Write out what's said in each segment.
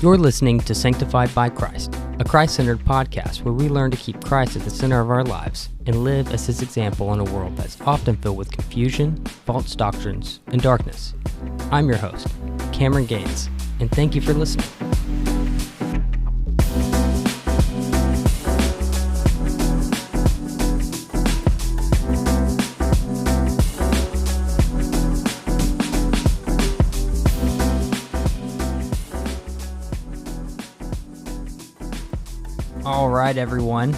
You're listening to Sanctified by Christ, a Christ-centered podcast where we learn to keep Christ at the center of our lives and live as His example in a world that's often filled with confusion, false doctrines, and darkness. I'm your host, Cameron Gaines, and thank you for listening. All right, everyone.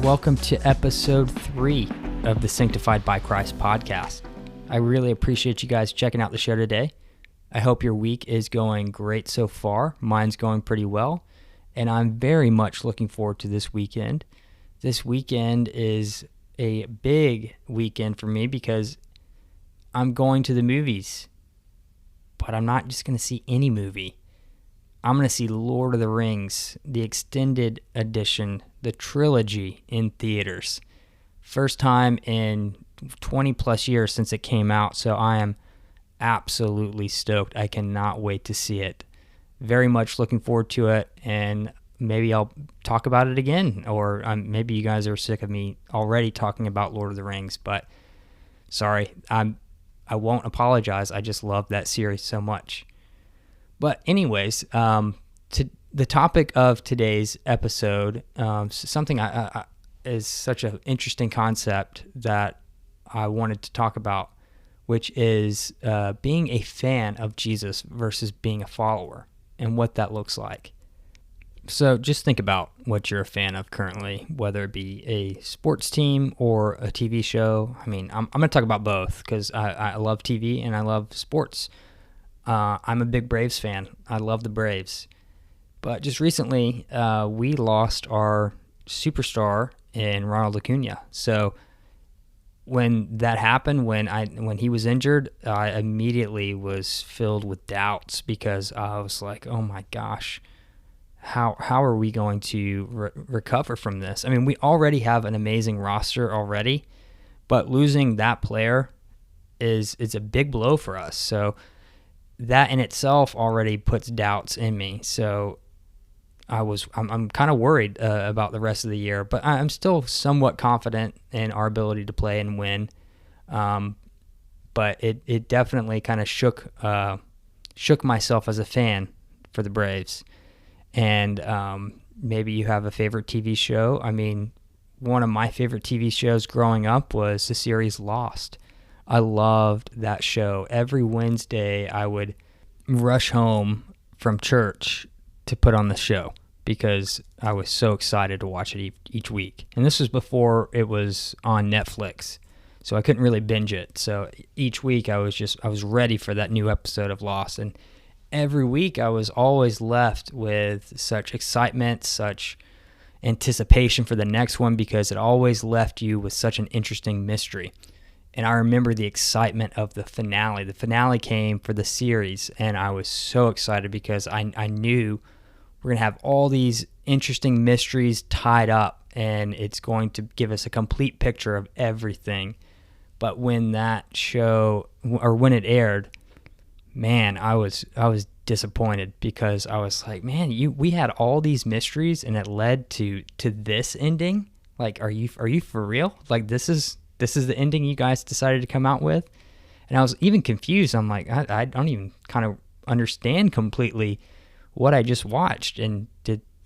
Welcome to episode 3 of the Sanctified by Christ podcast. I really appreciate you guys checking out the show today. I hope your week is going great so far. Mine's going pretty well, and I'm very much looking forward to this weekend. This weekend is a big weekend for me because I'm going to the movies, but I'm not just going to see any movie. I'm going to see Lord of the Rings, the extended edition, the trilogy in theaters. First time in 20 plus years since it came out, so I am absolutely stoked. I cannot wait to see it. Very much looking forward to it, and maybe I'll talk about it again, or maybe you guys are sick of me already talking about Lord of the Rings, but sorry, I won't apologize. I just love that series so much. But anyways, the topic of today's episode, something is such an interesting concept that I wanted to talk about, which is being a fan of Jesus versus being a follower and what that looks like. So just think about what you're a fan of currently, whether it be a sports team or a TV show. I mean, I'm going to talk about both because I love TV and I love sports. I'm a big Braves fan. I love the Braves. But just recently, we lost our superstar in Ronald Acuna. So when that happened, when he was injured, I immediately was filled with doubts because I was like, oh my gosh, how are we going to recover from this? I mean, we already have an amazing roster already, but losing that player is a big blow for us. So that in itself already puts doubts in me. So I'm kind of worried about the rest of the year, but I'm still somewhat confident in our ability to play and win. But it definitely kind of shook myself as a fan for the Braves. And maybe you have a favorite TV show. I mean, one of my favorite TV shows growing up was the series Lost. I loved that show. Every Wednesday, I would rush home from church to put on the show because I was so excited to watch it each week. And this was before it was on Netflix, so I couldn't really binge it. So each week, I was ready for that new episode of Lost. And every week, I was always left with such excitement, such anticipation for the next one because it always left you with such an interesting mystery. And I remember the excitement of the finale. The finale came for the series, and I was so excited because I knew we're going to have all these interesting mysteries tied up, and it's going to give us a complete picture of everything. But when that show, or when it aired, man, I was disappointed because I was like, man, we had all these mysteries, and it led to this ending. Like, are you for real? Like, this is the ending you guys decided to come out with? And I was even confused. I'm like, I don't even kind of understand completely what I just watched. And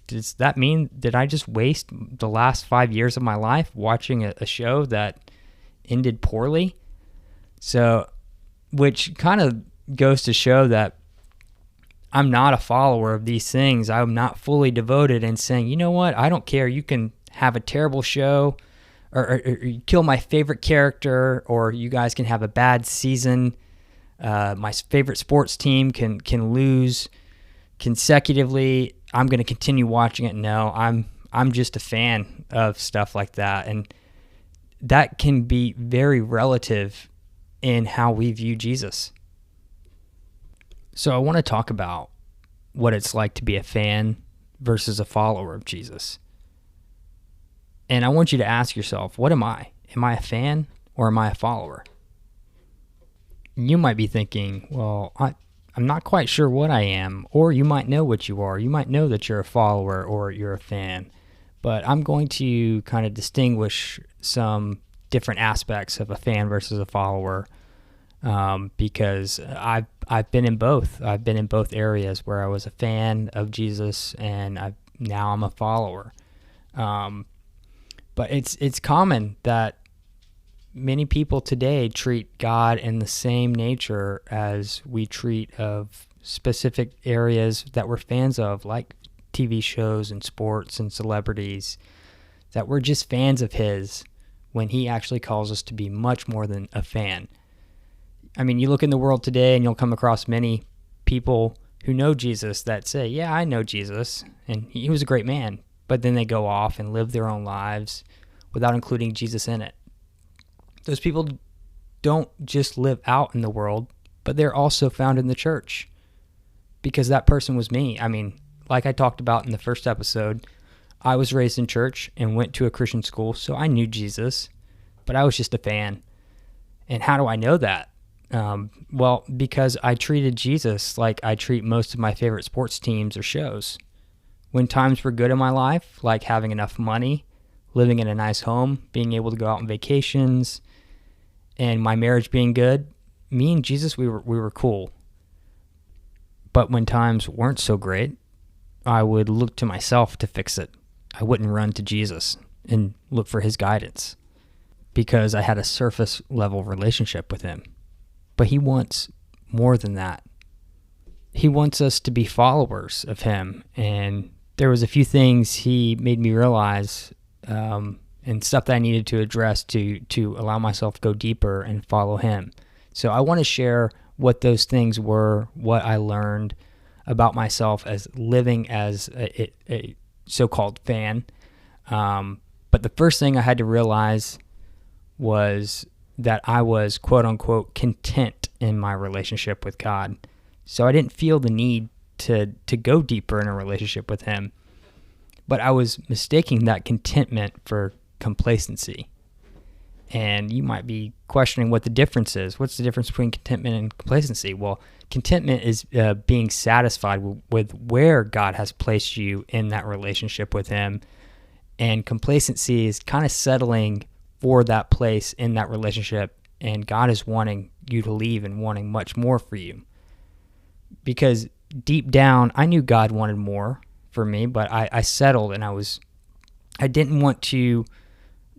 does that mean, did I just waste the last 5 years of my life watching a show that ended poorly? So, which kind of goes to show that I'm not a follower of these things. I'm not fully devoted and saying, you know what, I don't care. You can have a terrible show, or you kill my favorite character, or you guys can have a bad season. My favorite sports team can lose consecutively. I'm going to continue watching it. No, I'm just a fan of stuff like that, and that can be very relative in how we view Jesus. So I want to talk about what it's like to be a fan versus a follower of Jesus. And I want you to ask yourself, what am I? Am I a fan or am I a follower? You might be thinking, well, I'm not quite sure what I am, or you might know what you are. You might know that you're a follower or you're a fan, but I'm going to kind of distinguish some different aspects of a fan versus a follower, because I've been in both. I've been in both areas where I was a fan of Jesus, and now I'm a follower. But it's common that many people today treat God in the same nature as we treat of specific areas that we're fans of, like TV shows and sports and celebrities, that we're just fans of his when he actually calls us to be much more than a fan. I mean, you look in the world today and you'll come across many people who know Jesus that say, yeah, I know Jesus, and he was a great man, but then they go off and live their own lives without including Jesus in it. Those people don't just live out in the world, but they're also found in the church, because that person was me. I mean, like I talked about in the first episode, I was raised in church and went to a Christian school, so I knew Jesus, but I was just a fan. And how do I know that? Well, because I treated Jesus like I treat most of my favorite sports teams or shows. When times were good in my life, like having enough money, living in a nice home, being able to go out on vacations, and my marriage being good, me and Jesus, we were cool. But when times weren't so great, I would look to myself to fix it. I wouldn't run to Jesus and look for his guidance, because I had a surface level relationship with him. But he wants more than that. He wants us to be followers of him. And there was a few things he made me realize, and stuff that I needed to address to allow myself to go deeper and follow him. So I want to share what those things were, what I learned about myself as living as a so-called fan. But the first thing I had to realize was that I was, quote-unquote, content in my relationship with God. So I didn't feel the need to go deeper in a relationship with him. But I was mistaking that contentment for complacency. And you might be questioning what the difference is. What's the difference between contentment and complacency? Well, contentment is being satisfied with where God has placed you in that relationship with him. And complacency is kind of settling for that place in that relationship. And God is wanting you to leave and wanting much more for you. Because deep down, I knew God wanted more for me, but I settled, and I didn't want to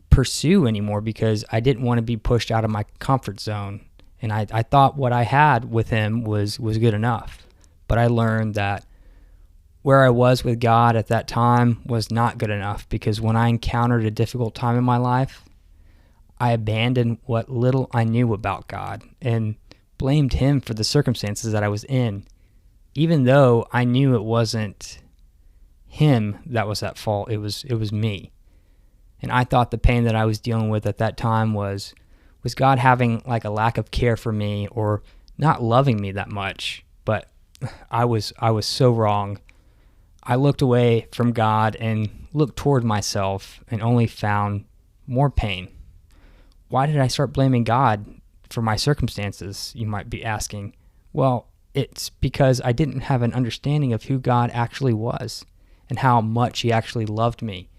pursue anymore because I didn't want to be pushed out of my comfort zone. And I thought what I had with him was good enough. But I learned that where I was with God at that time was not good enough, because when I encountered a difficult time in my life, I abandoned what little I knew about God and blamed him for the circumstances that I was in, even though I knew it wasn't him that was at fault. It was me. And I thought the pain that I was dealing with at that time was God having like a lack of care for me or not loving me that much. But I was so wrong. I looked away from God and looked toward myself and only found more pain. Why did I start blaming God for my circumstances, you might be asking? Well, it's because I didn't have an understanding of who God actually was and how much he actually loved me,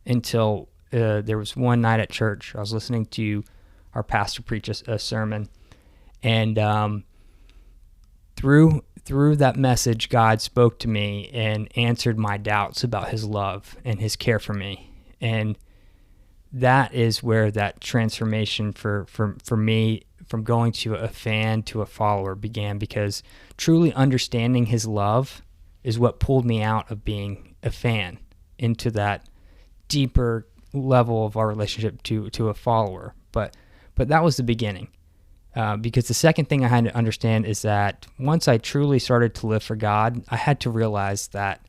until there was one night at church. I was listening to our pastor preach a sermon, and through that message, God spoke to me and answered my doubts about his love and his care for me. And that is where that transformation for me, from going to a fan to a follower, began, because truly understanding his love is what pulled me out of being a fan into that deeper level of our relationship to a follower. But that was the beginning. Because the second thing I had to understand is that once I truly started to live for God, I had to realize that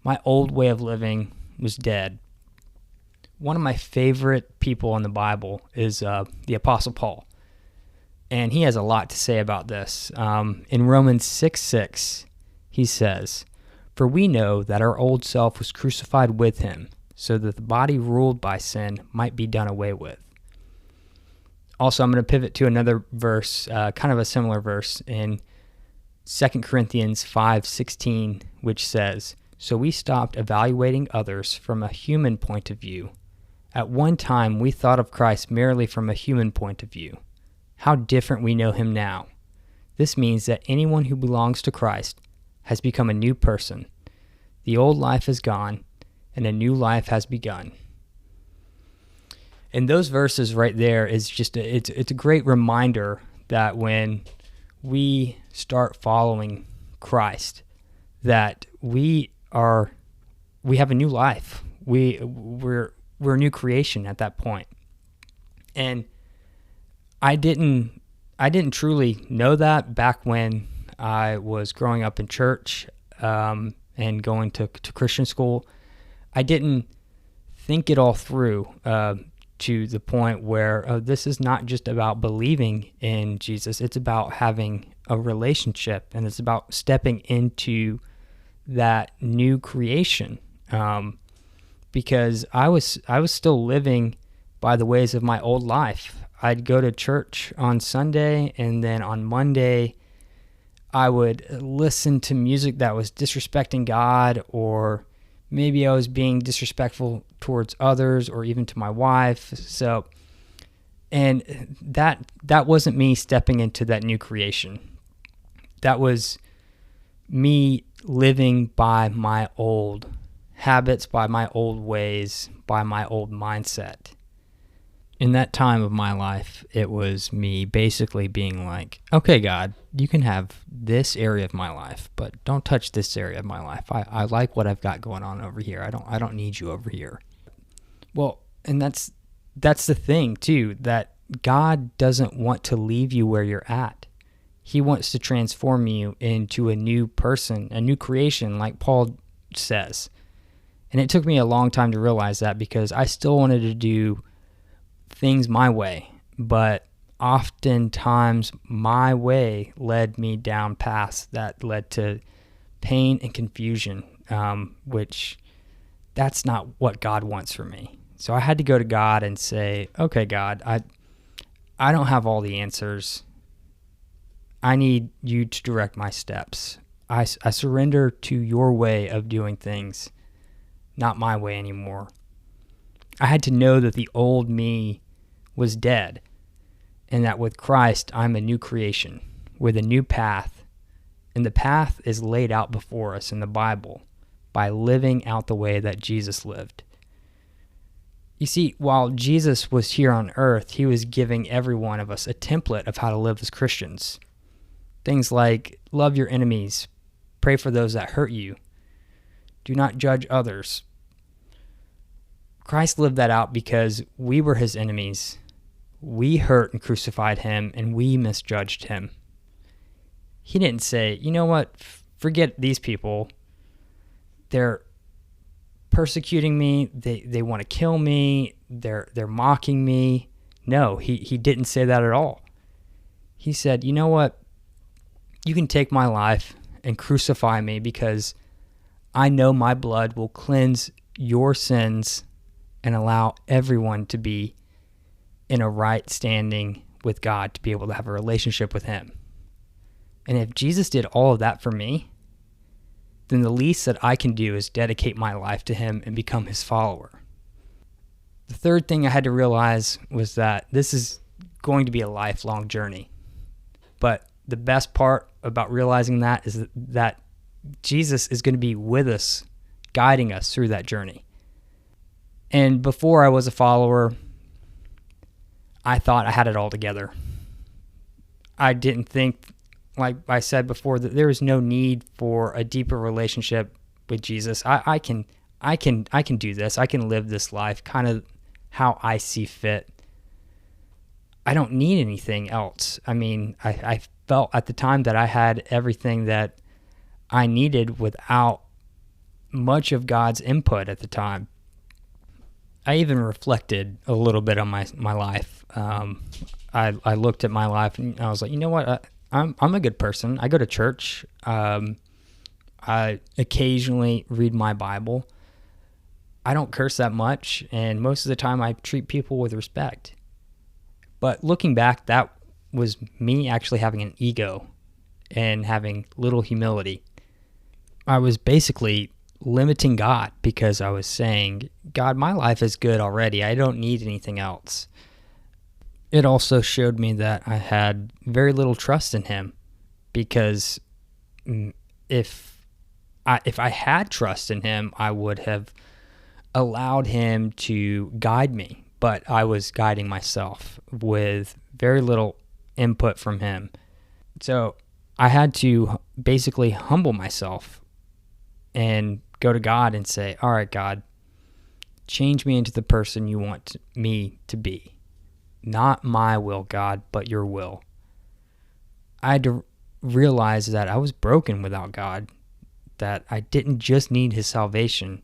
my old way of living was dead. One of my favorite people in the Bible is the Apostle Paul. And he has a lot to say about this. In Romans 6:6, he says, "For we know that our old self was crucified with him, so that the body ruled by sin might be done away with." Also, I'm going to pivot to another verse, kind of a similar verse, in 2 Corinthians 5:16, which says, "So we stopped evaluating others from a human point of view. At one time, we thought of Christ merely from a human point of view. How different we know him now. This means that anyone who belongs to Christ has become a new person. The old life is gone, and a new life has begun." And those verses right there is just it's a great reminder that when we start following Christ, that we have a new life. We're a new creation at that point. And I didn't truly know that back when I was growing up in church and going to Christian school. I didn't think it all through to the point where this is not just about believing in Jesus. It's about having a relationship, and it's about stepping into that new creation. Because I was still living by the ways of my old life. I'd go to church on Sunday, and then on Monday, I would listen to music that was disrespecting God, or maybe I was being disrespectful towards others, or even to my wife. So, and that wasn't me stepping into that new creation. That was me living by my old habits, by my old ways, by my old mindset. In that time of my life, it was me basically being like, okay, God, you can have this area of my life, but don't touch this area of my life. I like what I've got going on over here. I don't need you over here. Well, and that's the thing too, that God doesn't want to leave you where you're at. He wants to transform you into a new person, a new creation, like Paul says. And it took me a long time to realize that, because I still wanted to do things my way, but oftentimes my way led me down paths that led to pain and confusion, which that's not what God wants for me. So I had to go to God and say, okay, God, I don't have all the answers. I need you to direct my steps. I surrender to your way of doing things, not my way anymore. I had to know that the old me was dead, and that with Christ, I'm a new creation with a new path. And the path is laid out before us in the Bible by living out the way that Jesus lived. You see, while Jesus was here on earth, he was giving every one of us a template of how to live as Christians. Things like love your enemies, pray for those that hurt you, do not judge others. Christ lived that out because we were his enemies. We hurt and crucified him, and we misjudged him. He didn't say, you know what, forget these people. They're persecuting me. They want to kill me. They're mocking me. No, he didn't say that at all. He said, you know what, you can take my life and crucify me, because I know my blood will cleanse your sins and allow everyone to be in a right standing with God, to be able to have a relationship with him. And if Jesus did all of that for me, then the least that I can do is dedicate my life to him and become his follower. The third thing I had to realize was that this is going to be a lifelong journey. But the best part about realizing that is that Jesus is going to be with us, guiding us through that journey. And before I was a follower, I thought I had it all together. I didn't think, like I said before, that there is no need for a deeper relationship with Jesus. I can do this. I can live this life kind of how I see fit. I don't need anything else. I mean, I felt at the time that I had everything that I needed without much of God's input at the time. I even reflected a little bit on my life. I looked at my life and I was like, you know what? I'm a good person. I go to church. I occasionally read my Bible. I don't curse that much, and most of the time I treat people with respect. But looking back, that was me actually having an ego and having little humility. I was basically limiting God because I was saying, God, my life is good already. I don't need anything else. It also showed me that I had very little trust in him, because if I had trust in him, I would have allowed him to guide me. But I was guiding myself with very little input from him. So I had to basically humble myself and go to God and say, all right, God, change me into the person you want me to be. Not my will, God, but your will. I had to realize that I was broken without God, that I didn't just need his salvation.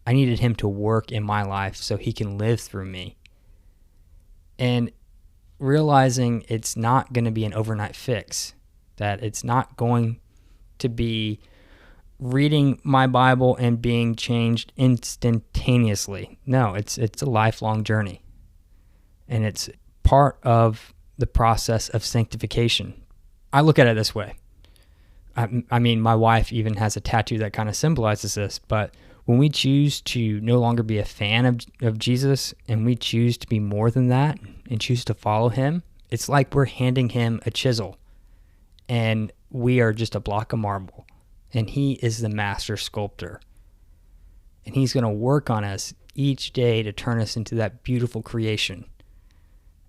I needed him to work in my life so he can live through me. And realizing it's not going to be an overnight fix, that it's not going to be reading my Bible and being changed instantaneously. No, it's a lifelong journey. And it's part of the process of sanctification. I look at it this way. I mean, my wife even has a tattoo that kind of symbolizes this, but when we choose to no longer be a fan of Jesus and we choose to be more than that and choose to follow him, it's like we're handing him a chisel and we are just a block of marble. And he is the master sculptor. And he's going to work on us each day to turn us into that beautiful creation.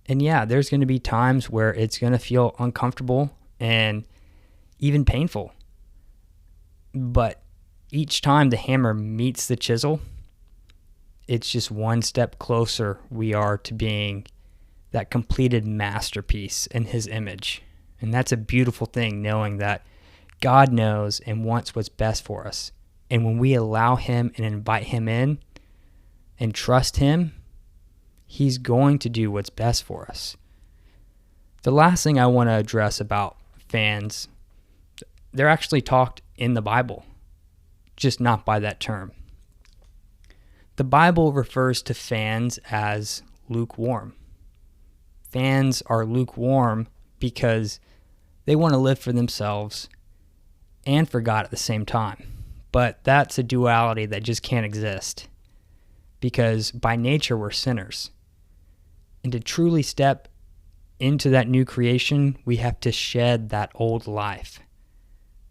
And yeah, there's going to be times where it's going to feel uncomfortable and even painful. But each time the hammer meets the chisel, it's just one step closer we are to being that completed masterpiece in his image. And that's a beautiful thing, knowing that God knows and wants what's best for us. And when we allow him and invite him in and trust him, he's going to do what's best for us. The last thing I want to address about fans, they're actually talked in the Bible, just not by that term. The Bible refers to fans as lukewarm. Fans are lukewarm because they want to live for themselves and for God at the same time. But that's a duality that just can't exist, because by nature we're sinners. And to truly step into that new creation, we have to shed that old life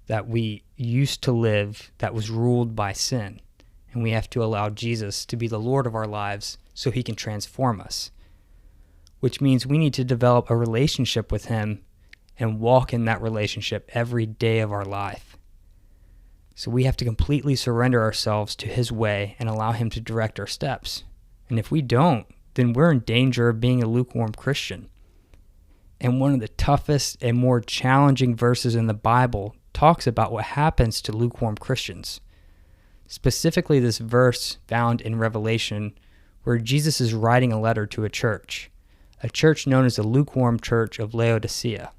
that we used to live that was ruled by sin. And we have to allow Jesus to be the Lord of our lives so he can transform us, which means we need to develop a relationship with him and walk in that relationship every day of our life. So we have to completely surrender ourselves to his way and allow him to direct our steps. And if we don't, then we're in danger of being a lukewarm Christian. And one of the toughest and more challenging verses in the Bible talks about what happens to lukewarm Christians. Specifically, this verse found in Revelation, where Jesus is writing a letter to a church known as the lukewarm church of Laodicea.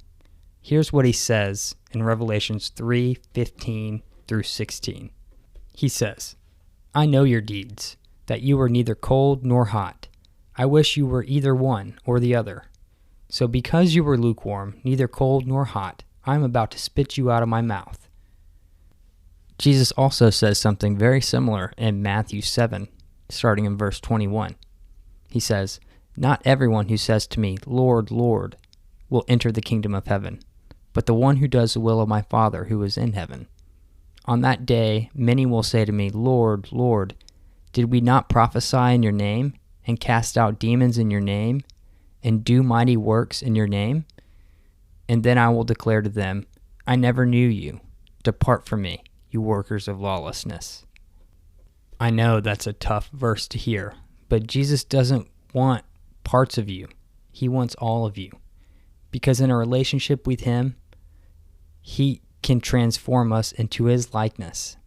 Here's what he says in Revelations 3:15 through 16. He says, I know your deeds, that you are neither cold nor hot. I wish you were either one or the other. So because you were lukewarm, neither cold nor hot, I am about to spit you out of my mouth. Jesus also says something very similar in Matthew 7, starting in verse 21. He says, Not everyone who says to me, Lord, Lord, will enter the kingdom of heaven, but the one who does the will of my Father who is in heaven. On that day, many will say to me, Lord, Lord, did we not prophesy in your name, and cast out demons in your name, and do mighty works in your name? And then I will declare to them, I never knew you. Depart from me, you workers of lawlessness. I know that's a tough verse to hear, but Jesus doesn't want parts of you. He wants all of you. Because in a relationship with him, he can transform us into his likeness.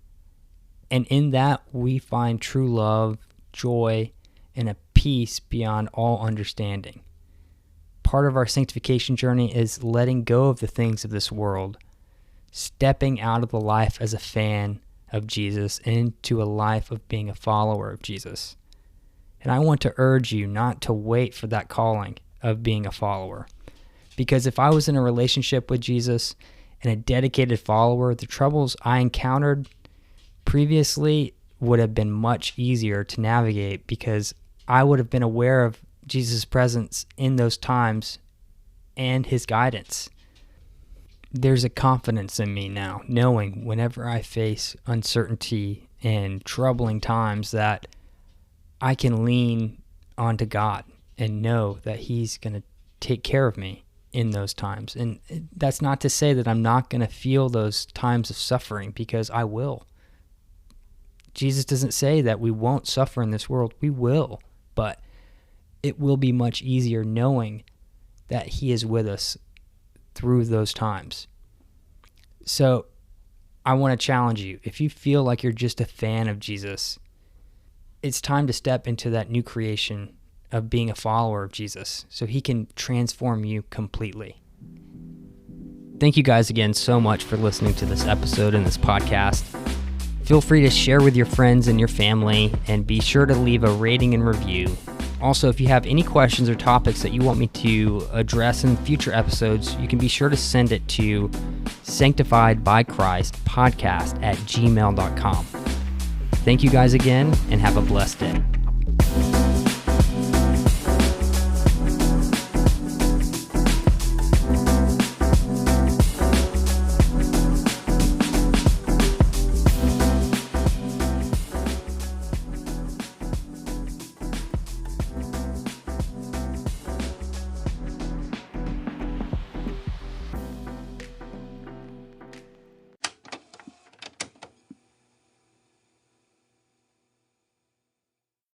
And in that, we find true love, joy, and a peace beyond all understanding. Part of our sanctification journey is letting go of the things of this world, stepping out of the life as a fan of Jesus into a life of being a follower of Jesus. And I want to urge you not to wait for that calling of being a follower. Because if I was in a relationship with Jesus and a dedicated follower, the troubles I encountered previously would have been much easier to navigate because I would have been aware of Jesus' presence in those times and his guidance. There's a confidence in me now, knowing whenever I face uncertainty and troubling times that I can lean onto God and know that he's going to take care of me in those times. And that's not to say that I'm not going to feel those times of suffering, because I will. Jesus doesn't say that we won't suffer in this world. We will, but it will be much easier knowing that he is with us through those times. So I want to challenge you. If you feel like you're just a fan of Jesus, it's time to step into that new creation of being a follower of Jesus so he can transform you completely. Thank you guys again so much for listening to this episode and this podcast. Feel free to share with your friends and your family, and be sure to leave a rating and review. Also, if you have any questions or topics that you want me to address in future episodes, you can be sure to send it to sanctifiedbychristpodcast@gmail.com. Thank you guys again, and have a blessed day.